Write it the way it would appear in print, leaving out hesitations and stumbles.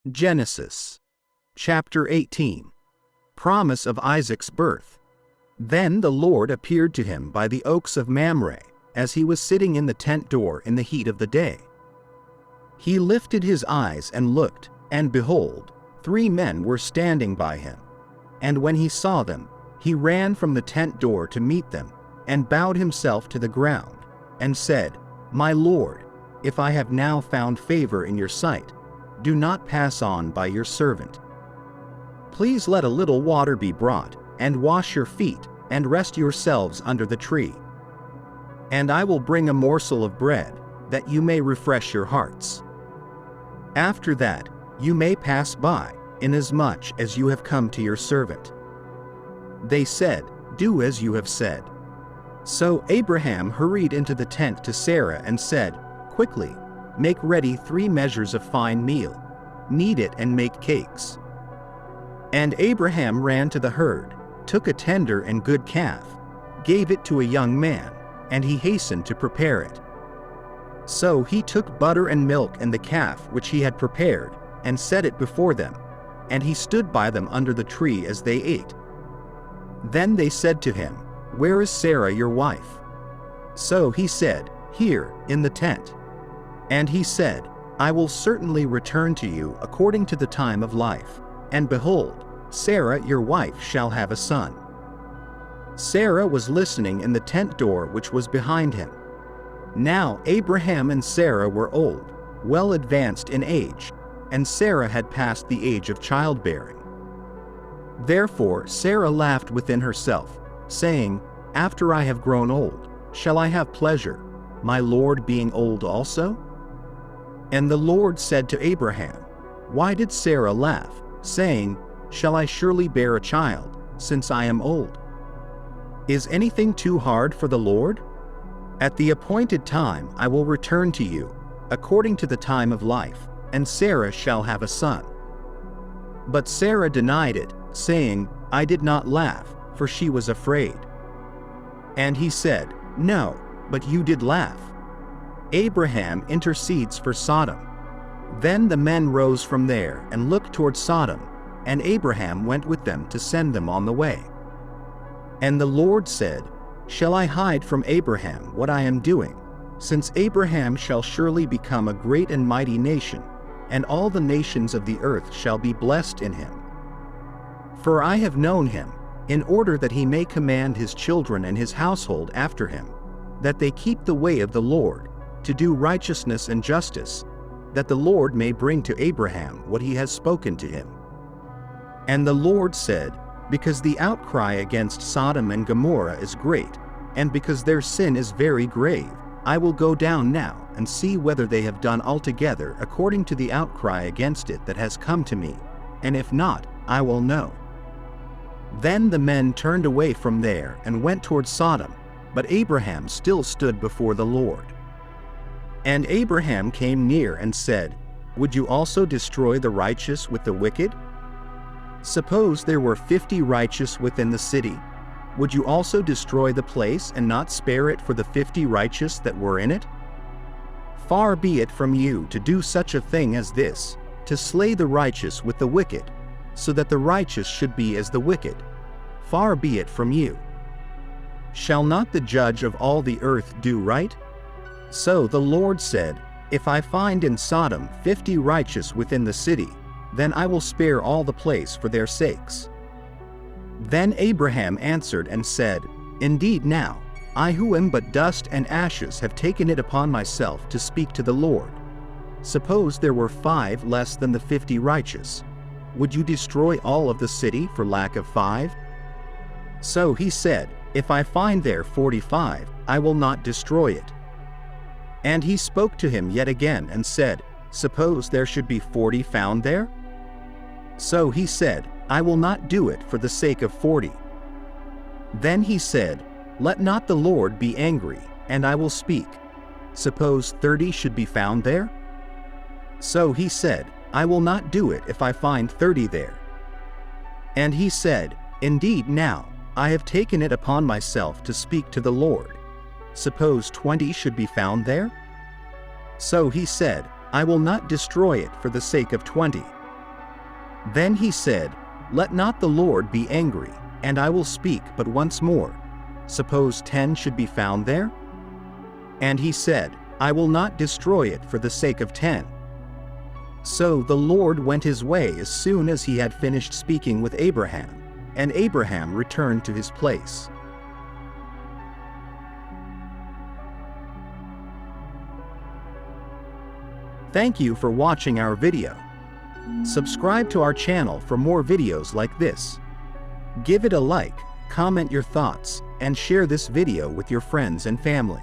Genesis. Chapter 18. Promise of Isaac's birth. Then the Lord appeared to him by the oaks of Mamre, as he was sitting in the tent door in the heat of the day. He lifted his eyes and looked, and behold, 3 men were standing by him. And when he saw them, he ran from the tent door to meet them, and bowed himself to the ground, and said, "My Lord, if I have now found favor in your sight, do not pass on by your servant. Please let a little water be brought, and wash your feet, and rest yourselves under the tree. And I will bring a morsel of bread, that you may refresh your hearts. After that, you may pass by, inasmuch as you have come to your servant." They said, "Do as you have said." So Abraham hurried into the tent to Sarah and said, "Quickly, make ready 3 measures of fine meal, knead it and make cakes." And Abraham ran to the herd, took a tender and good calf, gave it to a young man, and he hastened to prepare it. So he took butter and milk and the calf which he had prepared, and set it before them, and he stood by them under the tree as they ate. Then they said to him, "Where is Sarah your wife?" So he said, "Here, in the tent." And he said, "I will certainly return to you according to the time of life, and behold, Sarah your wife shall have a son." Sarah was listening in the tent door which was behind him. Now Abraham and Sarah were old, well advanced in age, and Sarah had passed the age of childbearing. Therefore Sarah laughed within herself, saying, "After I have grown old, shall I have pleasure, my Lord being old also?" And the Lord said to Abraham, "Why did Sarah laugh, saying, 'Shall I surely bear a child, since I am old?' Is anything too hard for the Lord? At the appointed time I will return to you, according to the time of life, and Sarah shall have a son." But Sarah denied it, saying, "I did not laugh, for she was afraid." And he said, "No, but you did laugh." Abraham intercedes for Sodom. Then the men rose from there and looked toward Sodom, and Abraham went with them to send them on the way. And the Lord said, "Shall I hide from Abraham what I am doing, since Abraham shall surely become a great and mighty nation, and all the nations of the earth shall be blessed in him? For I have known him, in order that he may command his children and his household after him, that they keep the way of the Lord, to do righteousness and justice, that the Lord may bring to Abraham what he has spoken to him." And the Lord said, "Because the outcry against Sodom and Gomorrah is great, and because their sin is very grave, I will go down now and see whether they have done altogether according to the outcry against it that has come to me, and if not, I will know." Then the men turned away from there and went toward Sodom, but Abraham still stood before the Lord. And Abraham came near and said, "Would you also destroy the righteous with the wicked? Suppose there were 50 righteous within the city. Would you also destroy the place and not spare it for the 50 righteous that were in it? Far be it from you to do such a thing as this, to slay the righteous with the wicked, so that the righteous should be as the wicked. Far be it from you. Shall not the judge of all the earth do right?" So the Lord said, "If I find in Sodom 50 righteous within the city, then I will spare all the place for their sakes." Then Abraham answered and said, "Indeed now, I who am but dust and ashes have taken it upon myself to speak to the Lord. Suppose there were 5 less than the 50 righteous. Would you destroy all of the city for lack of 5? So he said, "If I find there 45, I will not destroy it." And he spoke to him yet again and said, "Suppose there should be 40 found there?" So he said, "I will not do it for the sake of 40. Then he said, "Let not the Lord be angry, and I will speak. Suppose 30 should be found there?" So he said, "I will not do it if I find 30 there." And he said, "Indeed now, I have taken it upon myself to speak to the Lord. Suppose 20 should be found there?" So he said, "I will not destroy it for the sake of 20. Then he said, "Let not the Lord be angry, and I will speak but once more. Suppose 10 should be found there?" And he said, "I will not destroy it for the sake of 10. So the Lord went his way as soon as he had finished speaking with Abraham, and Abraham returned to his place. Thank you for watching our video. Subscribe to our channel for more videos like this. Give it a like, comment your thoughts, and share this video with your friends and family.